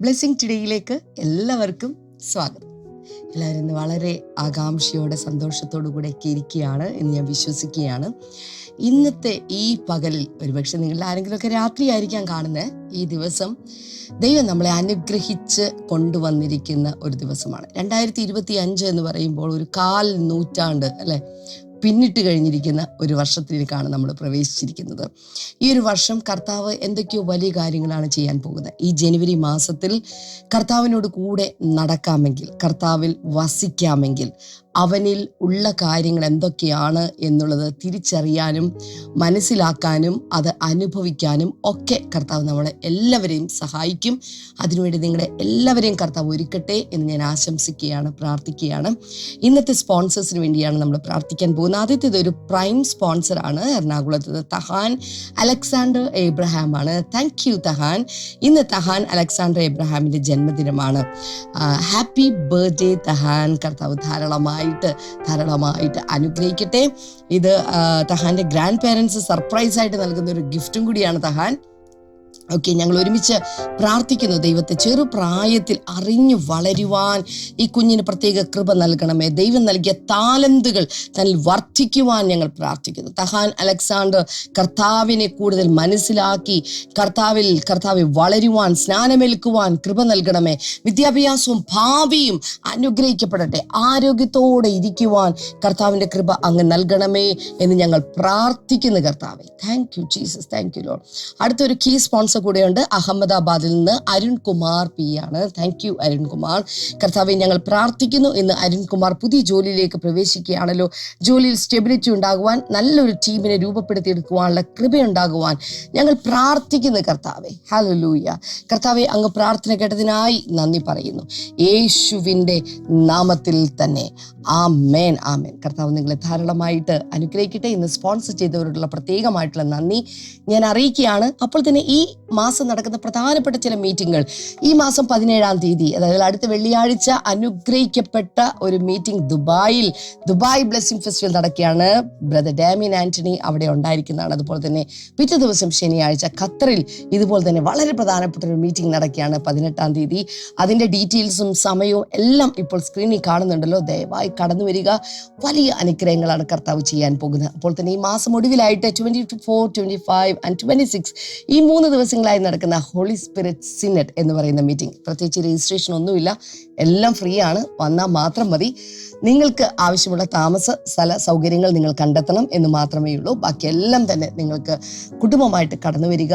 Blessing ടുഡേയിലേക്ക് എല്ലാവർക്കും സ്വാഗതം. എല്ലാവരും ഇന്ന് വളരെ ആകാംക്ഷയോടെ സന്തോഷത്തോടു കൂടെ ഒക്കെ ഇരിക്കുകയാണ് എന്ന് ഞാൻ വിശ്വസിക്കുകയാണ്. ഇന്നത്തെ ഈ പകലിൽ ഒരുപക്ഷെ നിങ്ങളിൽ ആരെങ്കിലുമൊക്കെ രാത്രിയായിരിക്കാം കാണുന്നത്. ഈ ദിവസം ദൈവം നമ്മളെ അനുഗ്രഹിച്ച് കൊണ്ടുവന്നിരിക്കുന്ന ഒരു ദിവസമാണ്. 2025 എന്ന് പറയുമ്പോൾ ഒരു 1/4 നൂറ്റാണ്ട് അല്ലേ പിന്നിട്ട് കഴിഞ്ഞിരിക്കുന്ന ഒരു വർഷത്തിലേക്കാണ് നമ്മൾ പ്രവേശിച്ചിരിക്കുന്നത്. ഈ ഒരു വർഷം കർത്താവ് എന്തൊക്കെയോ വലിയ കാര്യങ്ങളാണ് ചെയ്യാൻ പോകുന്നത്. ഈ ജനുവരി മാസത്തിൽ കർത്താവിനോട് കൂടെ നടക്കാമെങ്കിൽ, കർത്താവിൽ വസിക്കാമെങ്കിൽ, അവനിൽ ഉള്ള കാര്യങ്ങൾ എന്തൊക്കെയാണ് എന്നുള്ളത് തിരിച്ചറിയാനും മനസ്സിലാക്കാനും അത് അനുഭവിക്കാനും ഒക്കെ കർത്താവ് നമ്മളെ എല്ലാവരെയും സഹായിക്കും. അതിനുവേണ്ടി നിങ്ങളെ എല്ലാവരെയും കർത്താവ് ഒരുക്കട്ടെ എന്ന് ഞാൻ ആശംസിക്കുകയാണ്, പ്രാർത്ഥിക്കുകയാണ്. ഇന്നത്തെ സ്പോൺസേഴ്സിന് വേണ്ടിയാണ് നമ്മൾ പ്രാർത്ഥിക്കാൻ പോകുന്നത്. ആദ്യത്തേത് ഒരു പ്രൈം സ്പോൺസറാണ്, എറണാകുളത്ത് തഹാൻ അലക്സാണ്ടർ എബ്രഹാം ആണ്. Thank you Thahan. ഇന്ന് തഹാൻ അലക്സാണ്ടർ എബ്രഹാമിൻ്റെ ജന്മദിനമാണ്. Happy birthday Thahan. കർത്താവ് ധാരാളമായിട്ട് അനുഗ്രഹിക്കട്ടെ. ഇത് തഹാൻ്റെ ഗ്രാൻഡ് പേരൻസ് സർപ്രൈസായിട്ട് നൽകുന്ന ഒരു ഗിഫ്റ്റും കൂടിയാണ് തഹാൻ. ഓക്കെ, ഞങ്ങൾ ഒരുമിച്ച് പ്രാർത്ഥിക്കുന്നു. ദൈവത്തെ ചെറുപ്രായത്തിൽ അറിഞ്ഞു വളരുവാൻ ഈ കുഞ്ഞിന് പ്രത്യേക കൃപ നൽകണമേ. ദൈവം നൽകിയ താലന്തുകൾ തന്നിൽ വർദ്ധിക്കുവാൻ ഞങ്ങൾ പ്രാർത്ഥിക്കുന്നു. തഹാൻ അലക്സാണ്ടർ കർത്താവിനെ കൂടുതൽ മനസ്സിലാക്കി കർത്താവിൽ വളരുവാൻ, സ്നാനമേൽക്കുവാൻ കൃപ നൽകണമേ. വിദ്യാഭ്യാസവും ഭാവിയും അനുഗ്രഹിക്കപ്പെടട്ടെ. ആരോഗ്യത്തോടെ ഇരിക്കുവാൻ കർത്താവിൻ്റെ കൃപ അങ്ങ് നൽകണമേ എന്ന് ഞങ്ങൾ പ്രാർത്ഥിക്കുന്നു കർത്താവെ. Thank you Jesus, thank you Lord. അടുത്തൊരു കീ സ്പോൺസർ കൂടെയുണ്ട്. അഹമ്മദാബാദിൽ നിന്ന് അരുൺകുമാർ പി ആണ്. Thank U Arunkumar. കർത്താവെ ഞങ്ങൾ പ്രാർത്ഥിക്കുന്നു. ഇന്ന് അരുൺകുമാർ പുതിയ ജോലിയിലേക്ക് പ്രവേശിക്കുകയാണല്ലോ. ജോലിയിൽ സ്റ്റെബിലിറ്റി ഉണ്ടാകുവാൻ, നല്ലൊരു ടീമിനെ രൂപപ്പെടുത്തിയെടുക്കുവാനുള്ള കൃപയുണ്ടാകുവാൻ ഞങ്ങൾ പ്രാർത്ഥിക്കുന്നു കർത്താവെ. ഹല്ലേലൂയ. കർത്താവെ അങ്ങ് പ്രാർത്ഥന കേട്ടതിനായി നന്ദി പറയുന്നു, യേശുവിൻ്റെ നാമത്തിൽ തന്നെ. ആമേൻ, ആമേൻ. കർത്താവ് നിങ്ങളെ ധാരാളമായിട്ട് അനുഗ്രഹിക്കട്ടെ. ഇന്ന് സ്പോൺസർ ചെയ്തവരോടുള്ള പ്രത്യേകമായിട്ടുള്ള നന്ദി ഞാൻ അറിയിക്കുകയാണ്. അപ്പോൾ തന്നെ ഈ മാസം നടക്കുന്ന പ്രധാനപ്പെട്ട ചില മീറ്റിങ്ങുകൾ, ഈ മാസം 17-ാം തീയതി, അതായത് അടുത്ത വെള്ളിയാഴ്ച അനുഗ്രഹിക്കപ്പെട്ട ഒരു മീറ്റിംഗ് ദുബായ് ബ്ലെസ്സിംഗ് ഫെസ്റ്റിവൽ നടക്കുകയാണ്. ബ്രദർ ഡാമിയൻ ആന്റണി അവിടെ ഉണ്ടായിരിക്കുന്നതാണ്. അതുപോലെ തന്നെ പിറ്റേ ദിവസം ശനിയാഴ്ച ഖത്തറിൽ ഇതുപോലെ തന്നെ വളരെ പ്രധാനപ്പെട്ട ഒരു മീറ്റിംഗ് നടക്കുകയാണ് 18-ാം തീയതി. അതിൻ്റെ ഡീറ്റെയിൽസും സമയവും എല്ലാം ഇപ്പോൾ സ്ക്രീനിൽ കാണുന്നുണ്ടല്ലോ. ദയവായി കടന്നു വരിക. വലിയ അനുഗ്രഹങ്ങളാണ് കർത്താവ് ചെയ്യാൻ പോകുന്നത്. അപ്പോൾ തന്നെ ഈ മാസം ഒടുവിലായിട്ട് 24, 25 and 26 ഈ 3 ദിവസങ്ങളായി നടക്കുന്ന ഹോളി സ്പിരിറ്റ് സിനഡ് എന്ന് പറയുന്ന മീറ്റിംഗ്, പ്രത്യേകിച്ച് രജിസ്ട്രേഷൻ ഒന്നുമില്ല, എല്ലാം ഫ്രീ ആണ്. വന്നാൽ മാത്രം മതി. നിങ്ങൾക്ക് ആവശ്യമുള്ള താമസ സ്ഥല സൗകര്യങ്ങൾ നിങ്ങൾ കണ്ടെത്തണം എന്ന് മാത്രമേ ഉള്ളൂ. ബാക്കിയെല്ലാം തന്നെ നിങ്ങൾക്ക് കുടുംബമായിട്ട് കടന്നു വരിക.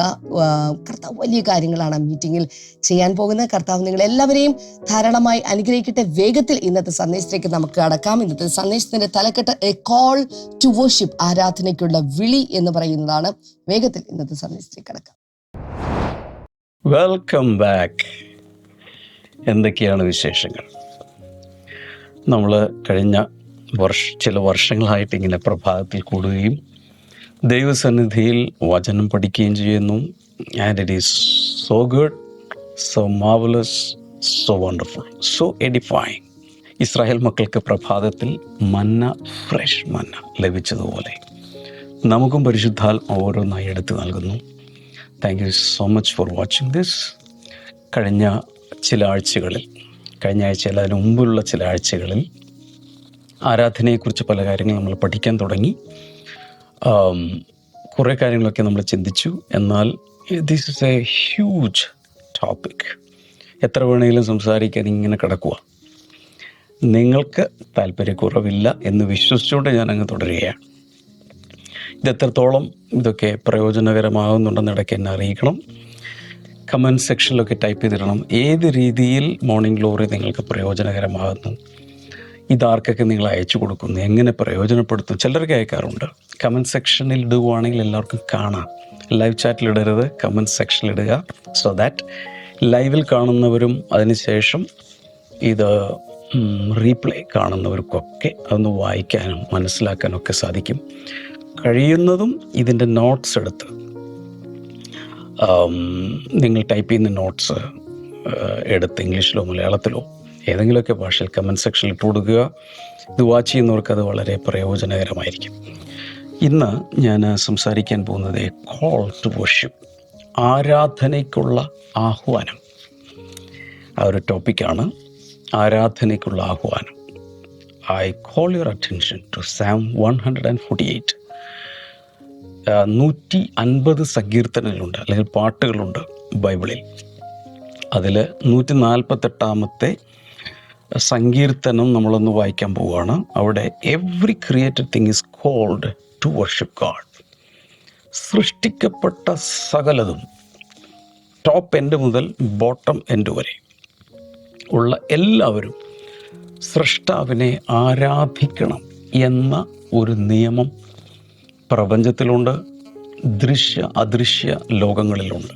കർത്താവ് വലിയ കാര്യങ്ങളാണ് മീറ്റിങ്ങിൽ ചെയ്യാൻ പോകുന്നത്. കർത്താവ് നിങ്ങളെല്ലാവരെയും ധാരാളമായി അനുഗ്രഹിക്കട്ടെ. വേഗത്തിൽ ഇന്നത്തെ സന്ദേശത്തിലേക്ക് നമുക്ക് കടക്കാം. ഇന്നത്തെ സന്ദേശത്തിന്റെ തലക്കെട്ട് എ കോൾ ടു വർഷിപ്പ്, ആരാധനയ്ക്കുള്ള വിളി എന്ന് പറയുന്നതാണ്. വേഗത്തിൽ ഇന്നത്തെ സന്ദേശത്തിലേക്ക് കടക്കാം. Welcome back. എന്തൊക്കെയാണ് വിശേഷങ്ങൾ? നമ്മൾ കഴിഞ്ഞ ചില വർഷങ്ങളായിട്ട് ഇങ്ങനെ പ്രഭാതത്തിൽ കൂടുകയും ദൈവസന്നിധിയിൽ വചനം പഠിക്കുകയും ചെയ്യുന്നു. And it is so good, so marvellous, so wonderful, so edifying. Israel മക്കൾക്ക് പ്രഭാതത്തിൽ ഫ്രഷ് മന്ന ലഭിച്ചതുപോലെ നമുക്കും പരിശുദ്ധാത്മാവ് ഓരോന്നായി എടുത്ത് നൽകുന്നു. Thank you so much for watching this. കഴിഞ്ഞ ആഴ്ചയല്ല, അതിന് മുമ്പുള്ള ചില ആഴ്ചകളിൽ ആരാധനയെക്കുറിച്ച് പല കാര്യങ്ങൾ നമ്മൾ പഠിക്കാൻ തുടങ്ങി. കുറേ കാര്യങ്ങളൊക്കെ നമ്മൾ ചിന്തിച്ചു. എന്നാൽ this is A huge topic. എത്ര വേണമെങ്കിലും സംസാരിക്കാൻ ഇങ്ങനെ കിടക്കുക. നിങ്ങൾക്ക് താല്പര്യക്കുറവില്ല എന്ന് വിശ്വസിച്ചുകൊണ്ട് ഞാൻ അങ്ങ് തുടരുകയാണ്. ഇതെത്രത്തോളം ഇതൊക്കെ പ്രയോജനകരമാകുന്നുണ്ടെന്ന് ഇടയ്ക്ക് എന്നെ അറിയിക്കണം. കമൻറ്റ് സെക്ഷനിലൊക്കെ ടൈപ്പ് ചെയ്തിടണം. ഏത് രീതിയിൽ മോർണിംഗ് ഗ്ലോറി നിങ്ങൾക്ക് പ്രയോജനകരമാകുന്നു, ഇതാർക്കൊക്കെ നിങ്ങൾ അയച്ചു കൊടുക്കുന്നു, എങ്ങനെ പ്രയോജനപ്പെടുത്തും. ചിലർക്ക് അയക്കാറുണ്ട്. കമൻറ്റ് സെക്ഷനിൽ ഇടുകയാണെങ്കിൽ എല്ലാവർക്കും കാണാം. ലൈവ് ചാറ്റിലിടരുത്, കമൻറ്റ് സെക്ഷനിലിടുക. സോ ദാറ്റ് ലൈവിൽ കാണുന്നവരും അതിനുശേഷം ഇത് റീപ്ലേ കാണുന്നവർക്കൊക്കെ അതൊന്ന് വായിക്കാനും മനസ്സിലാക്കാനും ഒക്കെ സാധിക്കും. കഴിയുന്നതും ഇതിൻ്റെ നോട്ട്സ് എടുത്ത് നിങ്ങൾ ടൈപ്പ് ചെയ്യുന്ന നോട്ട്സ് എടുത്ത് ഇംഗ്ലീഷിലോ മലയാളത്തിലോ ഏതെങ്കിലുമൊക്കെ ഭാഷയിൽ കമൻറ്റ് സെക്ഷനിൽ ഇട്ട് കൊടുക്കുക. ഇത് വാച്ച് ചെയ്യുന്നവർക്ക് അത് വളരെ പ്രയോജനകരമായിരിക്കും. ഇന്ന് ഞാൻ സംസാരിക്കാൻ പോകുന്നത് കോൾ ടു വർഷിപ്പ്, ആരാധനയ്ക്കുള്ള ആഹ്വാനം. ആ ഒരു ടോപ്പിക്കാണ്, ആരാധനയ്ക്കുള്ള ആഹ്വാനം. I call your attention to Psalm 148. 150 സങ്കീർത്തനങ്ങളുണ്ട് അല്ലെങ്കിൽ പാട്ടുകളുണ്ട് ബൈബിളിൽ. അതിൽ 148-ാമത്തെ സങ്കീർത്തനം നമ്മളൊന്ന് വായിക്കാൻ പോവുകയാണ്. അവിടെ every created thing is called to worship God. സൃഷ്ടിക്കപ്പെട്ട സകലതും ടോപ്പ് എൻഡ് മുതൽ ബോട്ടം എൻഡ് വരെ ഉള്ള എല്ലാവരും സൃഷ്ടാവിനെ ആരാധിക്കണം എന്ന ഒരു നിയമം പ്രപഞ്ചത്തിലുണ്ട്, ദൃശ്യ അദൃശ്യ ലോകങ്ങളിലുണ്ട്.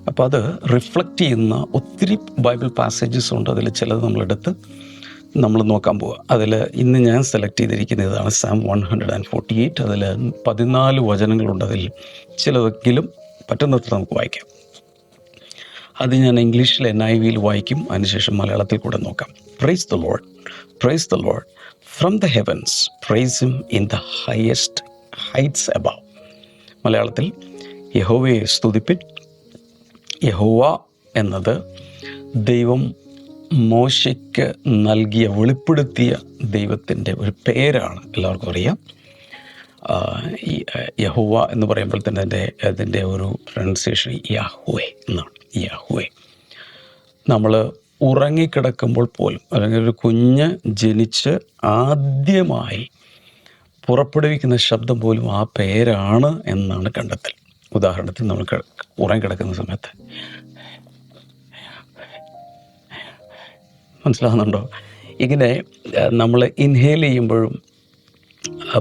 അപ്പോൾ അത് റിഫ്ലക്റ്റ് ചെയ്യുന്ന ഒത്തിരി ബൈബിൾ പാസേജസ് ഉണ്ട്. അതിൽ ചിലത് നമ്മളെടുത്ത് നമ്മൾ നോക്കാൻ പോവുക. അതിൽ ഇന്ന് ഞാൻ സെലക്ട് ചെയ്തിരിക്കുന്ന ഇതാണ് Psalm 148. അതിൽ 14 വചനങ്ങളുണ്ട്. അതിൽ ചിലതെങ്കിലും പറ്റുന്നിടത്ത് നമുക്ക് വായിക്കാം. അത് ഞാൻ ഇംഗ്ലീഷിൽ NIV വായിക്കും, അതിനുശേഷം മലയാളത്തിൽ കൂടെ നോക്കാം. Price the Lord, price the Lord, from the heavens price him in the highest heights above. മലയാളത്തിൽ യഹോവയെ സ്തുതിപ്പിൻ. യഹോവ എന്നത് ദൈവം മോശയ്ക്ക് വെളിപ്പെടുത്തിയ ദൈവത്തിൻ്റെ ഒരു പേരാണ്, എല്ലാവർക്കും അറിയാം. ഈ യഹോവ എന്ന് പറയുമ്പോൾ തന്നെ അതിൻ്റെ ഒരു പ്രൊനൗൺസിയേഷൻ യാഹ്വേ എന്നാണ്. യാഹ്വേ. നമ്മൾ ഉറങ്ങിക്കിടക്കുമ്പോൾ പോലും, അല്ലെങ്കിൽ ഒരു കുഞ്ഞ് ജനിച്ച് ആദ്യമായി പുറപ്പെടുവിക്കുന്ന ശബ്ദം പോലും ആ പേരാണ് എന്നാണ് കണ്ടെത്തൽ. ഉദാഹരണത്തിന് നമ്മൾ ഉറങ്ങിക്കിടക്കുന്ന സമയത്ത് മനസ്സിലാകുന്നുണ്ടോ? ഇങ്ങനെ നമ്മൾ ഇൻഹേൽ ചെയ്യുമ്പോഴും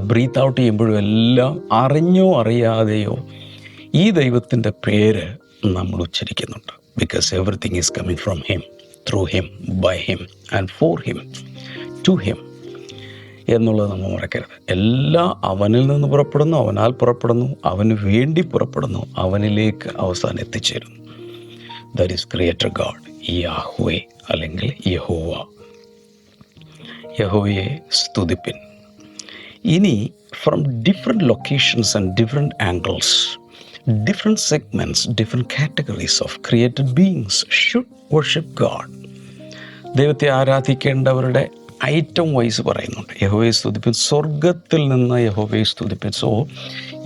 ബ്രീത്ത് ഔട്ട് ചെയ്യുമ്പോഴും എല്ലാം അറിഞ്ഞോ അറിയാതെയോ ഈ ദൈവത്തിൻ്റെ പേര് നമ്മൾ ഉച്ചരിക്കുന്നുണ്ട്. Because everything is coming from him, through him, by him and for him, to him എന്നുള്ളത് നമ്മൾ മറക്കരുത്. എല്ലാം അവനിൽ നിന്ന് പുറപ്പെടുന്നു, അവനാൽ പുറപ്പെടുന്നു, അവന് വേണ്ടി പുറപ്പെടുന്നു, അവനിലേക്ക് അവസാനം എത്തിച്ചേരുന്നു. That is creator God, Yahweh അല്ലെങ്കിൽ യഹോവ. യഹോവയെ സ്തുതിപ്പിൻ. ഇനി from different locations and different angles, different segments, different categories of created beings should worship God. ദൈവത്തെ ആരാധിക്കേണ്ടവരുടെ ഐറ്റം വൈസ് പറയുന്നുണ്ട്. യഹോവയെ സ്തുതിപ്പിൻ, സ്വർഗത്തിൽ നിന്ന് യഹോവയെ സ്തുതിപ്പിൻ. So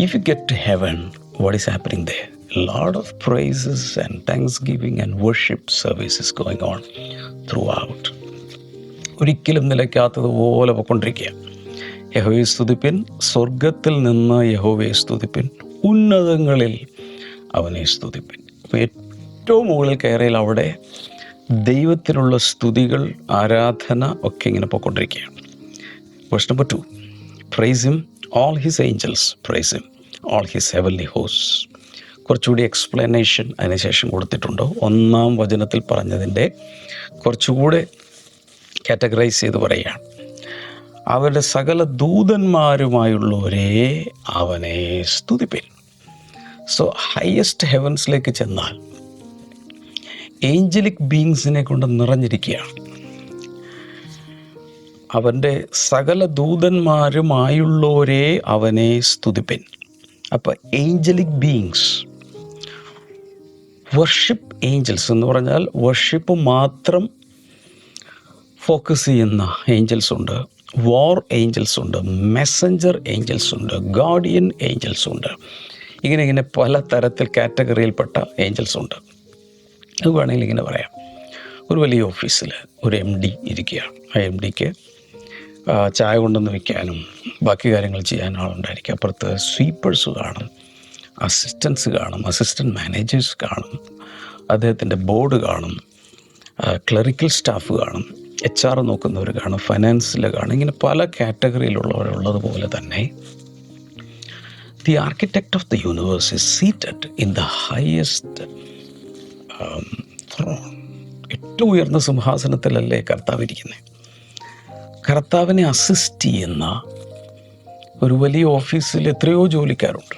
if you get to heaven, what is happening there? A lot of praises and thanksgiving and worship service is going on throughout. ഒരിക്കലും നിലയ്ക്കാത്തതുപോലെ പോയിക്കൊണ്ടിരിക്കുക. യഹോവയെ സ്തുതിപ്പിൻ, സ്വർഗത്തിൽ നിന്ന് യഹോവയെ സ്തുതിപ്പിൻ, ഉന്നതങ്ങളിൽ അവനെ സ്തുതിപ്പിൻ. അപ്പോൾ ഏറ്റവും മുകളിൽ കയറിയാൽ അവിടെ ദൈവത്തിനുള്ള സ്തുതികൾ, ആരാധന ഒക്കെ ഇങ്ങനെ പോയിക്കൊണ്ടിരിക്കുകയാണ്. Verse number 2, praise him all his angels, praise him all his heavenly host. കുറച്ചുകൂടി എക്സ്പ്ലനേഷൻ അതിനുശേഷം കൊടുത്തിട്ടുണ്ട്. 1-ാം വചനത്തിൽ പറഞ്ഞതിൻ്റെ കുറച്ചുകൂടെ കാറ്റഗറൈസ് ചെയ്ത് പറയുകയാണ്. അവരുടെ സകല ദൂതന്മാരുമായുള്ളവരെ അവനെ സ്തുതിപ്പിൻ. സോ ഹയസ്റ്റ് ഹെവൻസിലേക്ക് ചെന്നാൽ ഏഞ്ചലിക് ബീങ്സിനെ കൊണ്ട് നിറഞ്ഞിരിക്കുകയാണ്. അവൻ്റെ സകല ദൂതന്മാരുമായുള്ളവരെ അവനെ സ്തുതിപ്പിൻ. അപ്പോൾ ഏഞ്ചലിക് ബീങ്സ്, വർഷിപ്പ് ഏഞ്ചൽസ് എന്ന് പറഞ്ഞാൽ വർഷിപ്പ് മാത്രം ഫോക്കസ് ചെയ്യുന്ന ഏഞ്ചൽസ് ഉണ്ട്, വാർ ഏഞ്ചൽസ് ഉണ്ട്, മെസ്സഞ്ചർ ഏഞ്ചൽസ് ഉണ്ട്, ഗാർഡിയൻ ഏഞ്ചൽസ് ഉണ്ട്. ഇങ്ങനെ പല തരത്തിൽ കാറ്റഗറിയിൽപ്പെട്ട ഏഞ്ചൽസ് ഉണ്ട്. അത് വേണമെങ്കിൽ ഇങ്ങനെ പറയാം. ഒരു വലിയ ഓഫീസിൽ ഒരു MD ഇരിക്കുകയാണ്. ആ MDക്ക് ചായ കൊണ്ടുവന്ന് വയ്ക്കാനും ബാക്കി കാര്യങ്ങൾ ചെയ്യാൻ ആളുണ്ടായിരിക്കും. അപ്പുറത്ത് സ്വീപ്പേഴ്സ് കാണും, അസിസ്റ്റൻസ് കാണും, അസിസ്റ്റൻറ്റ് മാനേജേഴ്സ് കാണും, അദ്ദേഹത്തിൻ്റെ ബോർഡ് കാണും, ക്ലറിക്കൽ സ്റ്റാഫ് കാണും, HR നോക്കുന്നവർ കാണും, ഫൈനാൻസിൽ കാണും. ഇങ്ങനെ പല കാറ്റഗറിയിലുള്ളവരുള്ളതുപോലെ തന്നെ the architect of the universe is seated in the highest throne. ഏറ്റവും ഉയർന്ന സിംഹാസനത്തിലല്ലേ കർത്താവ് ഇരിക്കുന്നത്. കർത്താവിനെ അസിസ്റ്റ് ചെയ്യുന്ന ഒരു വലിയ ഓഫീസിൽ എത്രയോ ജോലിക്കാരുണ്ട്.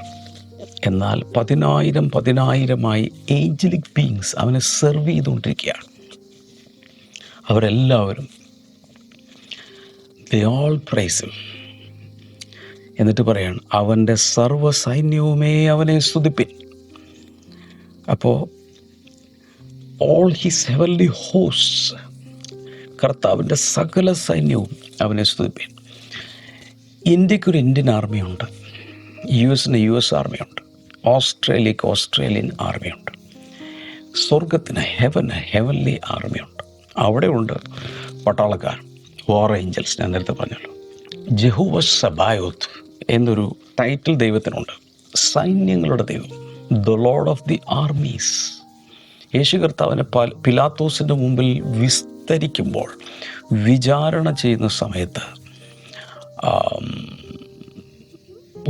എന്നാൽ 10,000 ഏഞ്ചലിക് ബീങ്സ് അവനെ സെർവ് ചെയ്തുകൊണ്ടിരിക്കുകയാണ്. അവരെല്ലാവരും they all praise him. എന്നിട്ട് പറയാണ്, അവൻ്റെ സർവ്വ സൈന്യവുമേ അവനെ സ്തുതിപ്പിൻ. അപ്പോൾ all his heavenly hosts, കർത്താവിൻ്റെ സകല സൈന്യവും അവനെ സ്തുതിപ്പിൻ. ഇന്ത്യക്കൊരു ഇന്ത്യൻ ആർമിയുണ്ട്, US ആർമിയുണ്ട്, ഓസ്ട്രേലിയക്ക് ഓസ്ട്രേലിയൻ ആർമിയുണ്ട്, സ്വർഗത്തിന് ഹെവൻലി ആർമിയുണ്ട്. അവിടെ ഉണ്ട് പട്ടാളക്കാർ, വാർ ഏഞ്ചൽസ്. ഞാൻ നേരത്തെ പറഞ്ഞല്ലോ. ജെഹോവ സബായോത്ത് എന്നൊരു ടൈറ്റിൽ ദൈവത്തിനുണ്ട്, സൈന്യങ്ങളുടെ ദൈവം, the lord of the armies. യേശു കർത്താവിനെ പിലാത്തോസിൻ്റെ മുമ്പിൽ വിസ്തരിക്കുമ്പോൾ, വിചാരണ ചെയ്യുന്ന സമയത്ത്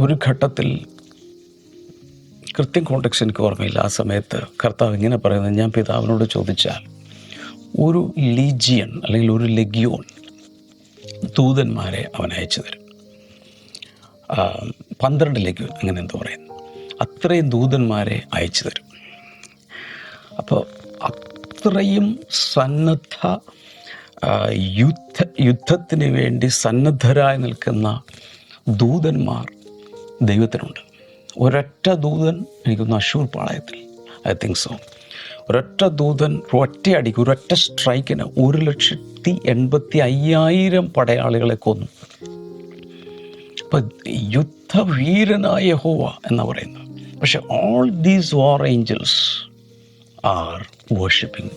ഒരു ഘട്ടത്തിൽ, കൃത്യം കോണ്ടെക്സ്റ്റ് എനിക്ക് ഓർമ്മയില്ല, ആ സമയത്ത് കർത്താവ് ഇങ്ങനെ പറയുന്നത്, ഞാൻ പിതാവിനോട് ചോദിച്ചാൽ ഒരു ലീജിയൻ അല്ലെങ്കിൽ ഒരു ലെഗ്യോൺ ദൂതന്മാരെ അവൻ അയച്ചു തരും. 12 ലെഗ്യോൺ അങ്ങനെ എന്തോ പറയുന്നു, അത്രയും ദൂതന്മാരെ അയച്ചു തരും. അപ്പോൾ അത്രയും സന്നദ്ധ യുദ്ധത്തിന് വേണ്ടി സന്നദ്ധരായി നിൽക്കുന്ന ദൂതന്മാർ ദൈവത്തിനുണ്ട്. ഒരൊറ്റ ദൂതൻ, എനിക്കൊന്ന് അശൂർ പാളയത്തിൽ, ഐ തിങ്ക് സോ, ഒരൊറ്റ ദൂതൻ ഒറ്റയടിക്ക്, ഒരൊറ്റ സ്ട്രൈക്കിന് 1,85,000 പടയാളികളെ കൊന്നു. അപ്പം യുദ്ധവീരനായ യഹോവ എന്നാ പറയുന്നത്. പക്ഷെ all these war Angeles R worshipping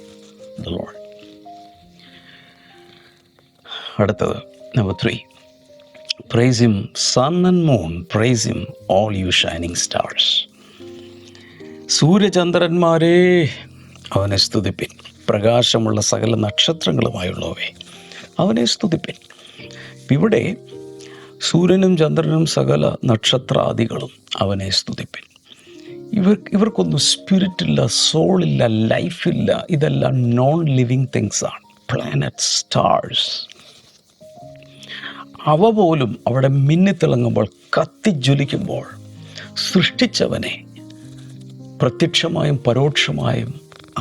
the Lord. അടുത്തത് number 3, praise him sun and moon, praise him all you shining stars. സൂര്യചന്ദ്രന്മാരെ അവനെ സ്തുതിപ്പിൻ, പ്രകാശമുള്ള സകല നക്ഷത്രങ്ങളുമായുള്ളവേ അവനെ സ്തുതിപ്പിൻ. ഇവിടെ സൂര്യനും ചന്ദ്രനും സകല നക്ഷത്രാദികളും അവനെ സ്തുതിപ്പിൻ. ഇവർക്കൊന്നും സ്പിരിറ്റില്ല, സോളില്ല, ലൈഫില്ല. ഇതെല്ലാം നോൺ ലിവിങ് തിങ്സ് ആണ്. പ്ലാനറ്റ്, സ്റ്റാർസ്, അവ പോലും അവിടെ മിന്നിത്തിളങ്ങുമ്പോൾ, കത്തിജ്വലിക്കുമ്പോൾ സൃഷ്ടിച്ചവനെ പ്രത്യക്ഷമായും പരോക്ഷമായും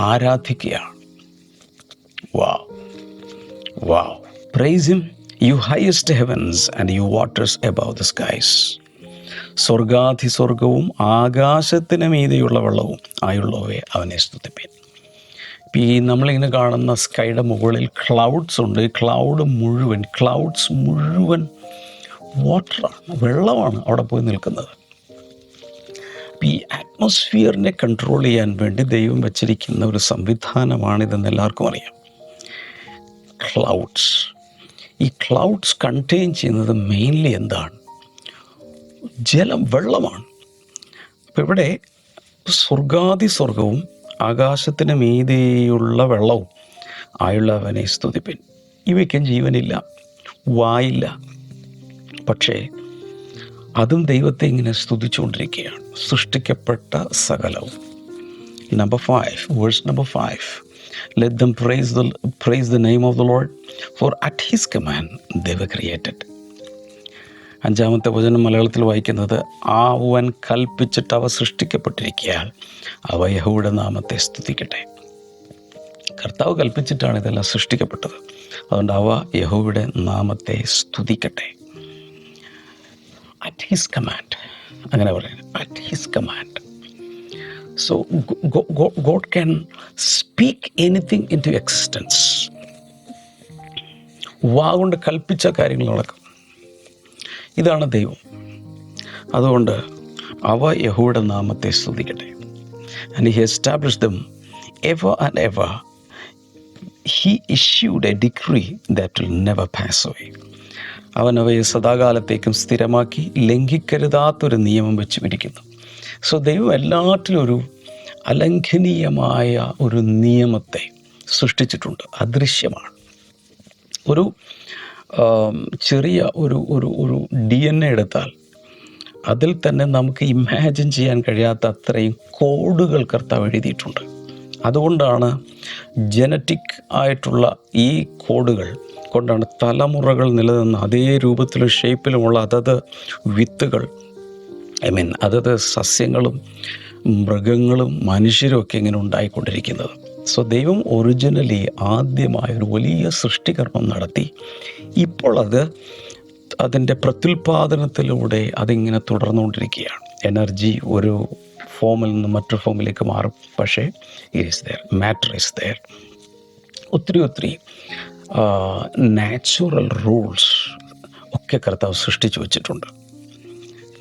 ആരാധിക്കുകയാണ്. Wow wow. Praise him you highest heavens and you waters above the skies. സ്വർഗാധിസ്വർഗവും ആകാശത്തിന് മീതെയുള്ള വെള്ളവും ആയുള്ളവയെ അവനെ സ്തുതിപ്പിൻ. ഈ നമ്മളിങ്ങനെ കാണുന്ന സ്കൈയുടെ മുകളിൽ ക്ലൗഡ്സ് ഉണ്ട്. ഈ ക്ലൗഡ്സ് മുഴുവൻ വാട്ടറാണ്, വെള്ളമാണ് അവിടെ പോയി നിൽക്കുന്നത്. ഈ അറ്റ്മോസ്ഫിയറിനെ കൺട്രോൾ ചെയ്യാൻ വേണ്ടി ദൈവം വച്ചിരിക്കുന്ന ഒരു സംവിധാനമാണിതെന്ന് എല്ലാവർക്കും അറിയാം. ക്ലൗഡ്സ്, ഈ ക്ലൗഡ്സ് കണ്ടെയ്ൻ ചെയ്യുന്നത് മെയിൻലി എന്താണ്? ജലം, വെള്ളമാണ്. അപ്പം ഇവിടെ സ്വർഗാതിസ്വർഗവും ആകാശത്തിന് മീതെയുള്ള വെള്ളവും ആയുള്ളവനെ സ്തുതിപ്പിൻ. ഇവയ്ക്കും ജീവനില്ല, വായില്ല, പക്ഷേ അതും ദൈവത്തെ ഇങ്ങനെ സ്തുതിച്ചുകൊണ്ടിരിക്കുകയാണ്, സൃഷ്ടിക്കപ്പെട്ട സകലവും. Number 5, verse number 5, let them praise the name of the Lord, for at his command they were created. 5-ാമത്തെ വചനം മലയാളത്തിൽ വായിക്കുന്നത്, അവൻ കൽപ്പിച്ചിട്ട് അവ സൃഷ്ടിക്കപ്പെട്ടിരിക്കയാൽ അവ യഹോവയുടെ നാമത്തെ സ്തുതിക്കട്ടെ. കർത്താവ് കൽപ്പിച്ചിട്ടാണ് ഇതെല്ലാം സൃഷ്ടിക്കപ്പെട്ടത്. അതുകൊണ്ട് അവ യഹോവയുടെ നാമത്തെ സ്തുതിക്കട്ടെ. At his command, അങ്ങനെ പറയുന്നത്, at his command. So God can speak anything into existence. വാഗുകൊണ്ട് കൽപ്പിച്ച കാര്യങ്ങൾ നടക്കും. ഇതാണ് ദൈവം. അതുകൊണ്ട് അവ യഹോവയുടെ നാമത്തെ സ്തുതിക്കട്ടെ. And he established them ever and ever. He issued a decree that will never pass away. അവൻ അവയെ സദാകാലത്തേക്കും സ്ഥിരമാക്കി ലംഘിക്കരുതാത്തൊരു നിയമം വെച്ച് പിരിക്കുന്നു. സോ ദൈവം എല്ലാറ്റിലും ഒരു അലംഘനീയമായ ഒരു നിയമത്തെ സൃഷ്ടിച്ചിട്ടുണ്ട്. അദൃശ്യമാണ്. ഒരു ചെറിയ ഒരു DNA എടുത്താൽ അതിൽ തന്നെ നമുക്ക് ഇമാജിൻ ചെയ്യാൻ കഴിയാത്ത അത്രയും കോഡുകൾ കർത്താവ് എഴുതിയിട്ടുണ്ട്. അതുകൊണ്ടാണ് ജനറ്റിക് ആയിട്ടുള്ള ഈ കോഡുകൾ കൊണ്ടാണ് തലമുറകൾ നിലനിന്ന് അതേ രൂപത്തിലും ഷേപ്പിലുമുള്ള അതത് വിത്തുകൾ, അതത് സസ്യങ്ങളും മൃഗങ്ങളും മനുഷ്യരും ഒക്കെ ഇങ്ങനെ ഉണ്ടായിക്കൊണ്ടിരിക്കുന്നത്. സോ ദൈവം ഒറിജിനലി ആദ്യമായൊരു വലിയ സൃഷ്ടികർമ്മം നടത്തി. ഇപ്പോൾ അതിൻ്റെ പ്രത്യുൽപാദനത്തിലൂടെ അതിങ്ങനെ തുടർന്നുകൊണ്ടിരിക്കുകയാണ്. എനർജി ഒരു ഫോമിൽ നിന്ന് മറ്റൊരു ഫോമിലേക്ക് മാറും, പക്ഷേ it is there, matter is there. ഒത്തിരി നാച്ചുറൽ റൂൾസ് ഒക്കെ കർത്താവ് സൃഷ്ടിച്ചു വച്ചിട്ടുണ്ട്.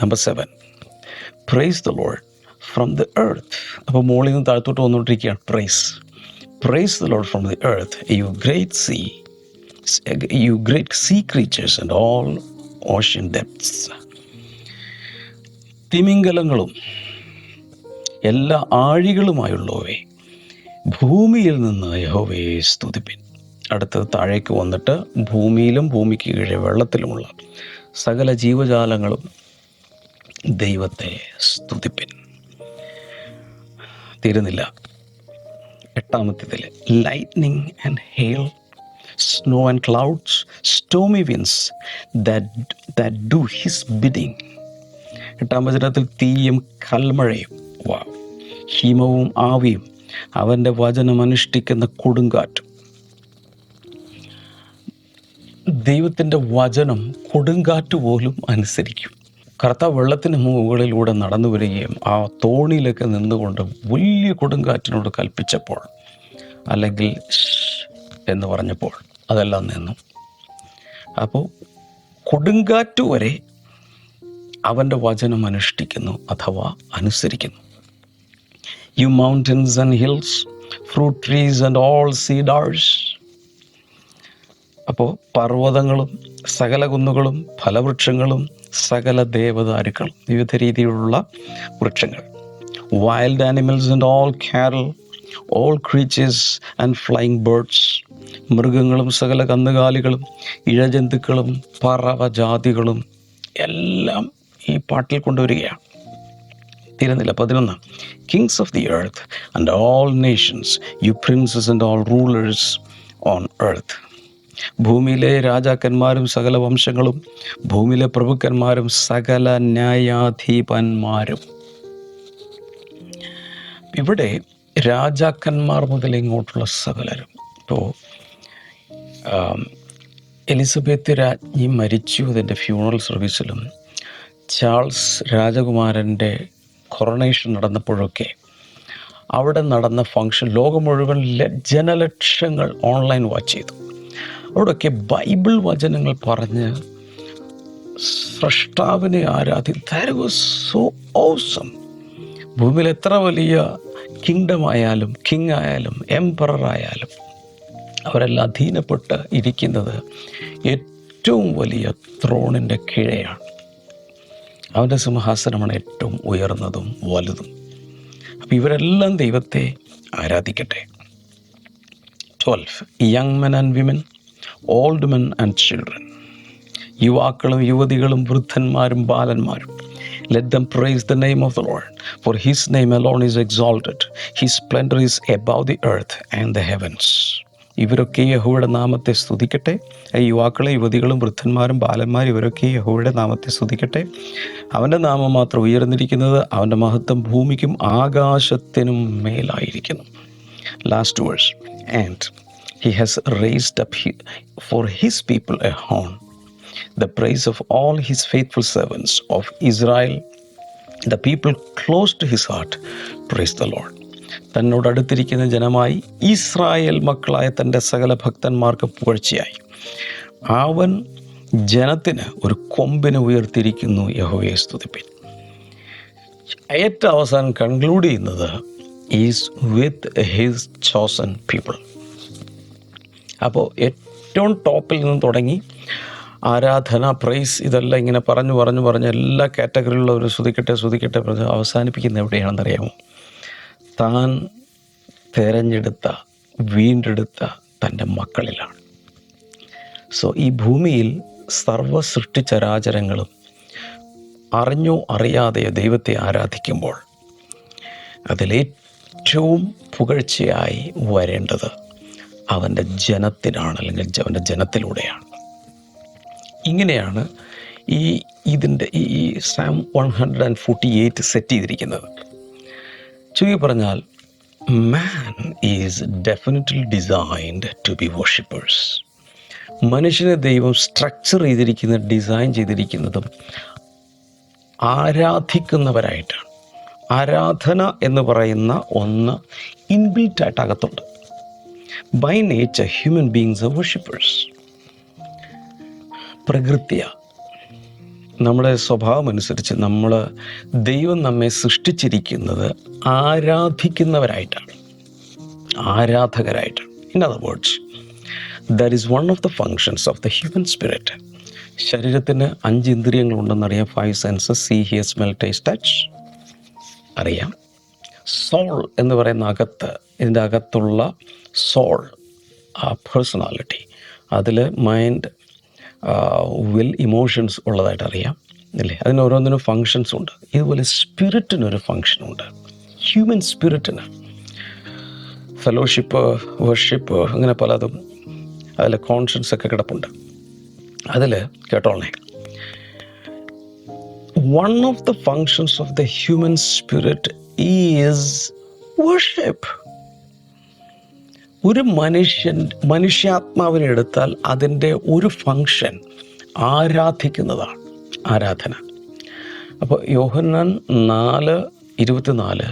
Number 7, praise the Lord from the earth. അപ്പോൾ മുകളിൽ നിന്ന് താഴത്തോട്ട് വന്നുകൊണ്ടിരിക്കുകയാണ്. Praise the Lord from the earth, you great sea creatures and all ocean depths. തിമിംഗലങ്ങളും എല്ലാ ആഴികളുമായുള്ളവയെ ഭൂമിയിൽ നിന്ന് യഹോവയെ സ്തുതിപ്പിൻ. അടുത്തത് താഴേക്ക് വന്നിട്ട് ഭൂമിയിലും ഭൂമിക്ക് കീഴെ വെള്ളത്തിലുമുള്ള സകല ജീവജാലങ്ങളും ദൈവത്തെ സ്തുതിപ്പിൻ. തീരുന്നില്ല. 8-ാമത്തേതിൽ lightning and hail, snow and clouds, stormy winds that do his bidding. 8-ാം വചനത്തിൽ തീയും കൽമഴയും, ഹിമവും ആവിയും, അവൻ്റെ വചനം അനുഷ്ഠിക്കുന്ന കൊടുങ്കാറ്റും. ദൈവത്തിൻ്റെ വചനം കൊടുങ്കാറ്റ് പോലും അനുസരിക്കും. കർത്താവ് വെള്ളത്തിന് മുകളിലൂടെ നടന്നു വരികയും ആ തോണിയിലൊക്കെ നിന്നുകൊണ്ട് വലിയ കൊടുങ്കാറ്റിനോട് കൽപ്പിച്ചപ്പോൾ, അല്ലെങ്കിൽ എന്ന് പറഞ്ഞപ്പോൾ അതെല്ലാം നിന്നു. അപ്പോൾ കൊടുങ്കാറ്റ് വരെ അവൻ്റെ വചനം അനുഷ്ഠിക്കുന്നു അഥവാ അനുസരിക്കുന്നു. You mountains and hills, fruit trees and all cedars. അപ്പോൾ പർവ്വതങ്ങളും സകല കുന്നുകളും ഫലവൃക്ഷങ്ങളും സകല ദേവദാരുക്കളും, വിവിധ രീതിയിലുള്ള വൃക്ഷങ്ങൾ. Wild animals and all carol, all creatures and flying birds. മൃഗങ്ങളും സകല കന്നുകാലികളും ഇഴജന്തുക്കളും പറവജാതികളും എല്ലാം ഈ പാട്ടിൽ കൊണ്ടുവരികയാണ്. തീരുന്നില്ല. 11, kings of the earth and all nations, you princes and all rulers on earth. ഭൂമിയിലെ രാജാക്കന്മാരും സകല വംശങ്ങളും, ഭൂമിയിലെ പ്രഭുക്കന്മാരും സകല ന്യായാധിപന്മാരും. ഇവിടെ രാജാക്കന്മാർ മുതൽ ഇങ്ങോട്ടുള്ള സകലരും. ഇപ്പോൾ എലിസബത്ത് രാജ്ഞി മരിച്ചു, അതിൻ്റെ ഫ്യൂണറൽ സർവീസിലും ചാൾസ് രാജകുമാരൻ്റെ കൊറോണേഷൻ നടന്നപ്പോഴൊക്കെ അവിടെ നടന്ന ഫങ്ഷൻ ലോകം മുഴുവൻ ജനലക്ഷങ്ങൾ ഓൺലൈൻ വാച്ച് ചെയ്തു. അവിടെയൊക്കെ ബൈബിൾ വചനങ്ങൾ പറഞ്ഞ് സ്രഷ്ടാവിനെ ദാറ്റ് വാസ് സോ ഓസം. ഭൂമിയിൽ എത്ര വലിയ കിങ്ഡം ആയാലും, കിങ് ആയാലും, എംപറർ ആയാലും, അവരെല്ലാം അധീനപ്പെട്ട് ഇരിക്കുന്നത് ഏറ്റവും വലിയ ത്രോണിൻ്റെ കീഴെയാണ്. അവൻ്റെ സിംഹാസനമാണ് ഏറ്റവും ഉയർന്നതും വലുതും. അപ്പം ഇവരെല്ലാം ദൈവത്തെ ആരാധിക്കട്ടെ. 12, young men and women, old men and children. യുവാക്കളും യുവതികളും വൃദ്ധന്മാരും ബാലന്മാരും. Let them praise the name of the Lord, for his name alone is exalted. His splendor is above the earth and the heavens. ഇവരൊക്കെ യഹോവയുടെ നാമത്തെ സ്തുതിക്കട്ടെ. യുവാക്കളെ യുവതികളും വൃദ്ധന്മാരും ബാലന്മാരും ഇവരൊക്കെ യഹോവയുടെ നാമത്തെ സ്തുതിക്കട്ടെ. അവൻ്റെ നാമം മാത്രം ഉയർന്നിരിക്കുന്നത്, അവൻ്റെ മഹത്വം ഭൂമിക്കും ആകാശത്തിനും മേലായിരിക്കുന്നു. Last verse, and he has raised up for his people a horn, the praise of all his faithful servants of Israel, the people close to his heart, praise the Lord. തന്നോട് അടുത്തിരിക്കുന്ന ജനമായി ഇസ്രായേൽ മക്കളായ തൻ്റെ സകല ഭക്തന്മാർക്ക് പുകഴ്ചയായി. അവൻ ജനത്തിന് ഒരു കൊമ്പിനെ ഉയർത്തിയിരിക്കുന്നു, യഹോവയെ സ്തുതിപ്പിൻ. ഏറ്റവും അവസാനം കൺക്ലൂഡ് ചെയ്യുന്നത് is with his chosen people. അപ്പോൾ ഏറ്റവും ടോപ്പിൽ നിന്ന് തുടങ്ങി ആരാധന, പ്രൈസ്, ഇതെല്ലാം ഇങ്ങനെ പറഞ്ഞ് എല്ലാ കാറ്റഗറിയിലുള്ള സ്തുതിക്കട്ടെ പറഞ്ഞ് അവസാനിപ്പിക്കുന്ന എവിടെയാണെന്നറിയാമോ? താൻ തെരഞ്ഞെടുത്ത, വീണ്ടെടുത്ത തൻ്റെ മക്കളിലാണ്. സോ ഈ ഭൂമിയിൽ സർവ്വ സൃഷ്ടിചരാചരങ്ങളും അറിഞ്ഞോ അറിയാതെയോ ദൈവത്തെ ആരാധിക്കുമ്പോൾ അതിലേറ്റവും പുകഴ്ചയായി വരേണ്ടത് അവൻ്റെ ജനത്തിനാണ്, അല്ലെങ്കിൽ അവൻ്റെ ജനത്തിലൂടെയാണ്. ഇങ്ങനെയാണ് ഇതിൻ്റെ ഈ സാം 148 സെറ്റ് ചെയ്തിരിക്കുന്നത്. ചുരുക്കി പറഞ്ഞാൽ, man is definitely designed to be worshippers. മനുഷ്യനെ ദൈവം സ്ട്രക്ചർ ചെയ്തിരിക്കുന്നത്, ഡിസൈൻ ചെയ്തിരിക്കുന്നതും ആരാധിക്കുന്നവരായിട്ടാണ്. ആരാധന എന്ന് പറയുന്ന ഒന്ന് ഇൻബിൽറ്റായിട്ട് അകത്തുണ്ട്. By nature human beings are worshippers. പ്രകൃതിയ നമ്മുടെ സ്വഭാവം അനുസരിച്ച് ദൈവം നമ്മെ സൃഷ്ടിച്ചിരിക്കുന്നത് ആരാധിക്കുന്നവരായിട്ടാണ്, ആരാധകരായിട്ടാണ്. In other words, that is one of the functions of the human spirit. ശരീരത്തിന് 5 ഇന്ദ്രിയങ്ങളുണ്ടെന്നറിയാം. 5 senses: see, hear, smell, taste, touch അറിയാം. സോൾ എന്ന് പറയുന്ന ഇതിൻ്റെ അകത്തുള്ള സോൾ, ആ പേഴ്സണാലിറ്റി, അതിൽ മൈൻഡ്, വിൽ, ഇമോഷൻസ് ഉള്ളതായിട്ട് അറിയാം, അല്ലേ? അതിന് ഓരോന്നിനും ഫങ്ഷൻസ് ഉണ്ട്. ഇതുപോലെ സ്പിരിറ്റിനൊരു ഫങ്ഷനുണ്ട്. ഹ്യൂമൻ സ്പിരിറ്റിന് ഫെലോഷിപ്പ്, വർഷിപ്പ്, അങ്ങനെ പലതും അതിൽ കോൺഷ്യൻസ് ഒക്കെ കിടപ്പുണ്ട്. അതിൽ കേട്ടോളേ, one of the functions of the human spirit is worship. ഒരു മനുഷ്യാത്മാവിനെ എടുത്താൽ അതിൻ്റെ ഒരു ഫങ്ഷൻ ആരാധിക്കുന്നതാണ്, ആരാധന. അപ്പോൾ യോഹന്നാൻ 4:24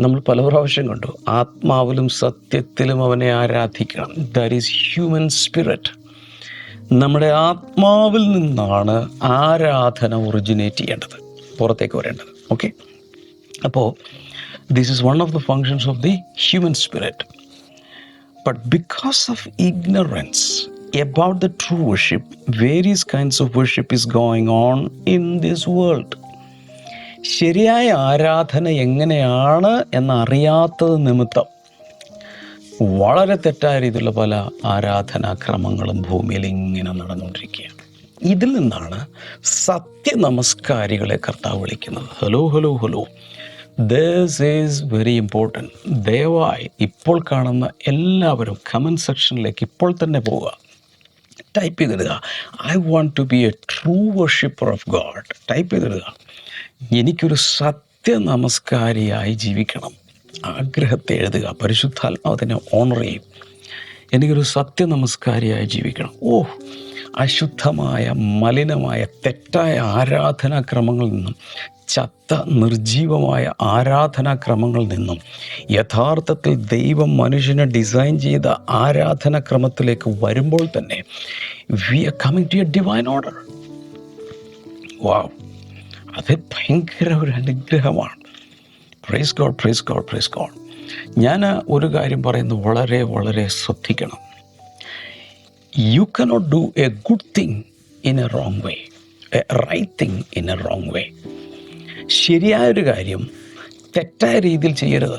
നമ്മൾ പല പ്രാവശ്യം കണ്ടു. ആത്മാവിലും സത്യത്തിലും അവനെ ആരാധിക്കണം. That is human spirit. നമ്മുടെ ആത്മാവിൽ നിന്നാണ് ആരാധന ഒറിജിനേറ്റ് ചെയ്യേണ്ടത്, പുറത്തേക്ക് വരേണ്ടത്. ഓക്കെ, അപ്പോൾ this is one of the functions of the human spirit. But because of ignorance about the true worship, various kinds of worship is going on in this world. ശരിയായ ആരാധന എങ്ങനെയാണ് എന്നറിയാത്തത് നിമിത്തം വളരെ തെറ്റായ രീതിയിലുള്ള പല ആരാധനാക്രമങ്ങളും ഭൂമിയിൽ ഇങ്ങനെ നടന്നുകൊണ്ടിരിക്കുകയാണ്. ഇതിൽ നിന്നാണ് സത്യനമസ്കാരികളെ കർത്താവ് വിളിക്കുന്നത്. Hello, this is very important. ദയവായി ഇപ്പോൾ കാണുന്ന എല്ലാവരും കമൻറ്റ് സെക്ഷനിലേക്ക് ഇപ്പോൾ തന്നെ പോവുക, ടൈപ്പ് ചെയ്തിടുക, I want to be a true worshipper of God. Type ചെയ്തിടുക, എനിക്കൊരു സത്യനമസ്കാരിയായി ജീവിക്കണം. ആഗ്രഹത്തെ എഴുതുക, പരിശുദ്ധാത്മാവ് അതിനെ ഓണർ ചെയ്യും. എനിക്കൊരു സത്യനമസ്കാരിയായി ജീവിക്കണം. അശുദ്ധമായ, മലിനമായ, തെറ്റായ ആരാധനാക്രമങ്ങളിൽ നിന്നും, ചത്ത നിർജീവമായ ആരാധനാക്രമങ്ങളിൽ നിന്നും യഥാർത്ഥത്തിൽ ദൈവം മനുഷ്യനെ ഡിസൈൻ ചെയ്ത ആരാധനാക്രമത്തിലേക്ക് വരുമ്പോൾ തന്നെ we are coming to a divine order. Wow, അത് ഭയങ്കര ഒരു അനുഗ്രഹമാണ്. Praise God, praise God, praise God. ഞാൻ ഒരു കാര്യം പറയുന്നത് വളരെ വളരെ ശ്രദ്ധിക്കണം. You cannot do a good thing in a wrong way, a right thing in a wrong way. ശരിയായൊരു കാര്യം തെറ്റായ രീതിയിൽ ചെയ്യരുത്.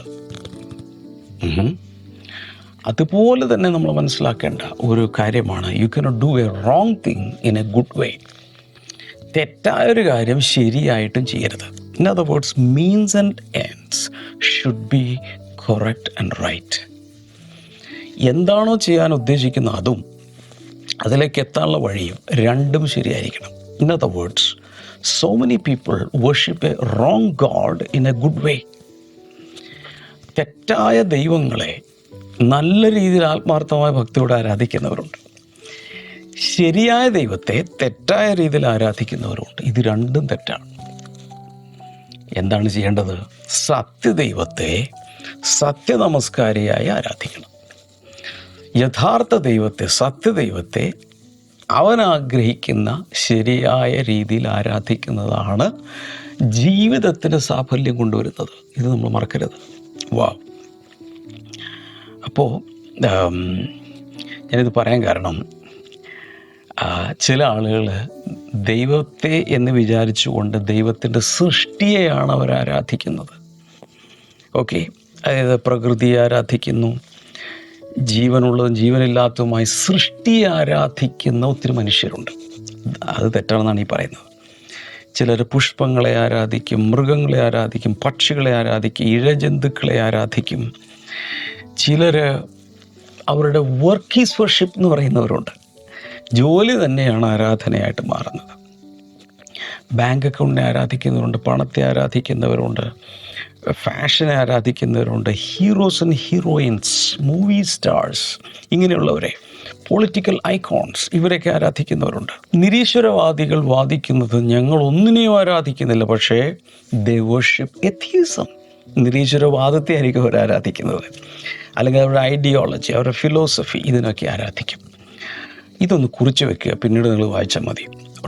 അതുപോലെ തന്നെ നമ്മൾ മനസ്സിലാക്കേണ്ട ഒരു കാര്യമാണ്, you cannot do a wrong thing in a good way. തെറ്റായൊരു കാര്യം ശരിയായിട്ടും ചെയ്യരുത്. In other words, means and ends should be correct and right. എന്താണോ ചെയ്യാൻ ഉദ്ദേശിക്കുന്ന അതും അതിലേക്ക് എത്താനുള്ള വഴിയും രണ്ടും ശരിയായിരിക്കണം. In other words, so many people worship a wrong God in a good way. തെറ്റായ ദൈവങ്ങളെ നല്ല രീതിയിൽ ആത്മാർത്ഥമായ ഭക്തിയോടെ ആരാധിക്കുന്നവരുണ്ട്. ശരിയായ ദൈവത്തെ തെറ്റായ രീതിയിൽ ആരാധിക്കുന്നവരുണ്ട്. ഇത് രണ്ടും തെറ്റാണ്. എന്താണ് ചെയ്യേണ്ടത്? സത്യദൈവത്തെ സത്യനമസ്കാരിയായി ആരാധിക്കണം. യഥാർത്ഥ ദൈവത്തെ, സത്യദൈവത്തെ അവൻ ആഗ്രഹിക്കുന്ന ശരിയായ രീതിയിൽ ആരാധിക്കുന്നതാണ് ജീവിതത്തിന് സാഫല്യം കൊണ്ടുവരുന്നത്. ഇത് നമ്മൾ മറക്കരുത്. അപ്പോൾ ഞാനിത് പറയാൻ കാരണം, ചില ആളുകൾ ദൈവത്തെ എന്ന് വിചാരിച്ചുകൊണ്ട് ദൈവത്തിൻ്റെ സൃഷ്ടിയെയാണ് അവർ ആരാധിക്കുന്നത്. ഓക്കെ, അതായത് പ്രകൃതിയെ ആരാധിക്കുന്നു, ജീവനുള്ളതും ജീവനില്ലാത്തതുമായി സൃഷ്ടിയെ ആരാധിക്കുന്ന ഒത്തിരി മനുഷ്യരുണ്ട്. അത് തെറ്റാണെന്നാണ് ഈ പറയുന്നത്. ചിലർ പുഷ്പങ്ങളെ ആരാധിക്കും, മൃഗങ്ങളെ ആരാധിക്കും, പക്ഷികളെ ആരാധിക്കും, ഇഴജന്തുക്കളെ ആരാധിക്കും. ചിലർ അവരുടെ വർക്ക് ഈസ് വർഷിപ്പ് എന്ന് പറയുന്നവരുണ്ട്. ജോലി തന്നെയാണ് ആരാധനയായിട്ട് മാറുന്നത്. ബാങ്ക് അക്കൗണ്ടിനെ ആരാധിക്കുന്നവരുണ്ട്, പണത്തെ ആരാധിക്കുന്നവരുണ്ട്, ഫാഷനെ ആരാധിക്കുന്നവരുണ്ട്, heroes and heroines, movie stars, ഇങ്ങനെയുള്ളവരെ, പൊളിറ്റിക്കൽ ഐക്കോൺസ്, ഇവരൊക്കെ ആരാധിക്കുന്നവരുണ്ട്. നിരീശ്വരവാദികൾ വാദിക്കുന്നത് ഞങ്ങൾ ഒന്നിനെയും ആരാധിക്കുന്നില്ല, പക്ഷേ ദേ വർഷിപ്പ് എത്തിയിസം. നിരീശ്വരവാദത്തെ ആയിരിക്കും അവർ ആരാധിക്കുന്നത്, അല്ലെങ്കിൽ അവരുടെ ഐഡിയോളജി, അവരുടെ ഫിലോസഫി, ഇതിനൊക്കെ ആരാധിക്കും. ഇതൊന്ന് കുറിച്ച് വെക്കുക, പിന്നീട് നിങ്ങൾ വായിച്ചാൽ മതി.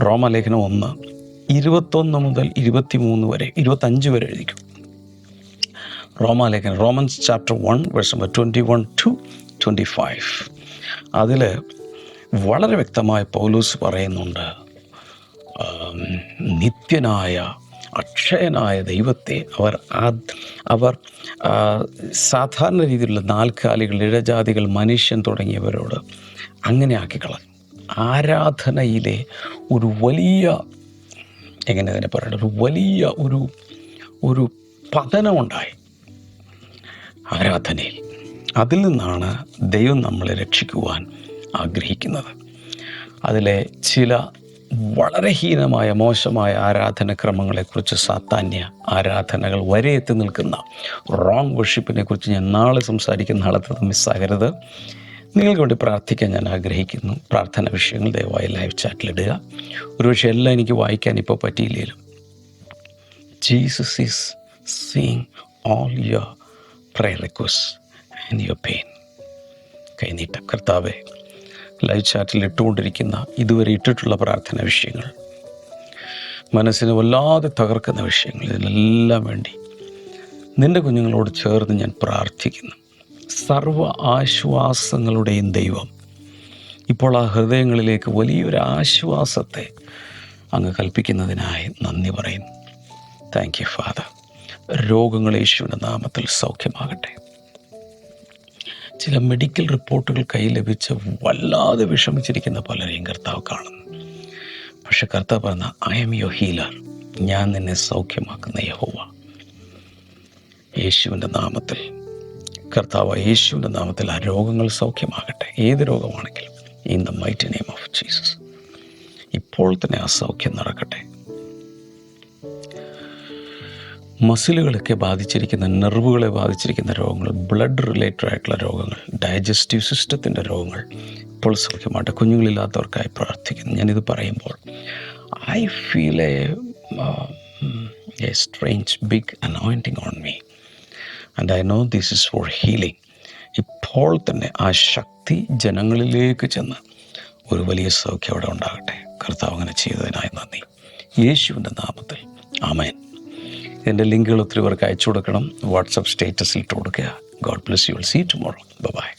റോമാലേഖനം 1:21 മുതൽ 23 വരെ, 25 വരെ എഴുതിക്കും. റോമാലേഖനം, Romans chapter 1 verse number 21 to 25. അതിൽ വളരെ വ്യക്തമായ പൗലോസ് പറയുന്നുണ്ട്, നിത്യനായ അക്ഷയനായ ദൈവത്തെ അവർ സാധാരണ രീതിയിലുള്ള നാൽക്കാലികൾ, ഇഴജാതികൾ, മനുഷ്യൻ തുടങ്ങിയവരോട് അങ്ങനെ ആക്കിക്കളഞ്ഞു. ആരാധനയിലെ ഒരു വലിയ, എങ്ങനെ തന്നെ പറയണം, ഒരു വലിയ ഒരു പതനമുണ്ടായി ആരാധനയിൽ. അതിൽ നിന്നാണ് ദൈവം നമ്മളെ രക്ഷിക്കുവാൻ ആഗ്രഹിക്കുന്നത്. അതിലെ ചില വളരെ ഹീനമായ, മോശമായ ആരാധനക്രമങ്ങളെക്കുറിച്ച്, സാത്താന്യ ആരാധനകൾ വരെ എത്തി നിൽക്കുന്ന റോങ് വർഷിപ്പിനെ കുറിച്ച് ഞാൻ നാളെ സംസാരിക്കുന്ന, നാളത്തെ മിസ്സാകരുത്. നിങ്ങൾക്ക് വേണ്ടി പ്രാർത്ഥിക്കാൻ ഞാൻ ആഗ്രഹിക്കുന്നു. പ്രാർത്ഥന വിഷയങ്ങൾ ദയവായി ലൈവ് ചാറ്റിലിടുക. ഒരുപക്ഷെ എല്ലാം എനിക്ക് വായിക്കാൻ ഇപ്പോൾ പറ്റിയില്ലെങ്കിലും, Jesus is seeing all your prayer request and your pain. കൈനീട്ടം. കർത്താവേ, ലൈവ് ചാറ്റിൽ ഇട്ടുകൊണ്ടിരിക്കുന്ന, ഇതുവരെ ഇട്ടിട്ടുള്ള പ്രാർത്ഥന വിഷയങ്ങൾ, മനസ്സിനെ വല്ലാതെ തകർക്കുന്ന വിഷയങ്ങൾ, ഇതിനെല്ലാം വേണ്ടി നിൻ്റെ കുഞ്ഞുങ്ങളോട് ചേർന്ന് ഞാൻ പ്രാർത്ഥിക്കുന്നു. സർവ്വ ആശ്വാസങ്ങളുടെയും ദൈവം ഇപ്പോൾ ആ ഹൃദയങ്ങളിലേക്ക് വലിയൊരു ആശ്വാസത്തെ അങ്ങ് കൽപ്പിക്കുന്നതിനായി നന്ദി പറയുന്നു. Thank you father. രോഗങ്ങൾ യേശുവിൻ്റെ നാമത്തിൽ സൗഖ്യമാകട്ടെ. ചില മെഡിക്കൽ റിപ്പോർട്ടുകൾ കൈ ലഭിച്ച് വല്ലാതെ വിഷമിച്ചിരിക്കുന്ന പലരെയും കർത്താവ് കാണുന്നു. പക്ഷെ കർത്താവ് പറഞ്ഞ, ഐ ആം യുവർ ഹീലർ, ഞാൻ നിന്നെ സൗഖ്യമാക്കുന്ന യഹോവ. യേശുവിൻ്റെ നാമത്തിൽ, കർത്താവ് യേശുവിൻ്റെ നാമത്തിൽ ആ രോഗങ്ങൾ സൗഖ്യമാകട്ടെ. ഏത് രോഗമാണെങ്കിലും, in the mighty name of Jesus ഇപ്പോൾ തന്നെ ആ സൗഖ്യം നടക്കട്ടെ. മസിലുകളൊക്കെ ബാധിച്ചിരിക്കുന്ന, നെർവുകളെ ബാധിച്ചിരിക്കുന്ന രോഗങ്ങൾ, ബ്ലഡ് റിലേറ്റഡ് ആയിട്ടുള്ള രോഗങ്ങൾ, ഡൈജസ്റ്റീവ് സിസ്റ്റത്തിൻ്റെ രോഗങ്ങൾ ഇപ്പോൾ സൗഖ്യമാകട്ടെ. കുഞ്ഞുങ്ങളില്ലാത്തവർക്കായി പ്രാർത്ഥിക്കുന്നു. ഞാനിത് പറയുമ്പോൾ I feel a strange big anointing on me and I know this is for healing. ഇപ്പോൾ തന്നെ ആ ശക്തി ജനങ്ങളിലേക്ക് ചെന്ന് ഒരു വലിയ സൗഖ്യം അവിടെ ഉണ്ടാകട്ടെ. കർത്താവ് അങ്ങനെ ചെയ്തതിനായി നന്ദി, യേശുവിൻ്റെ നാമത്തിൽ ആമേൻ. എൻ്റെ ലിങ്കുകൾ ഒത്തിരി പേർക്ക് അയച്ചു കൊടുക്കണം. വാട്സപ്പ് സ്റ്റേറ്റസിൽ ഇട്ട് കൊടുക്കുക. God bless you. Will see you tomorrow. By.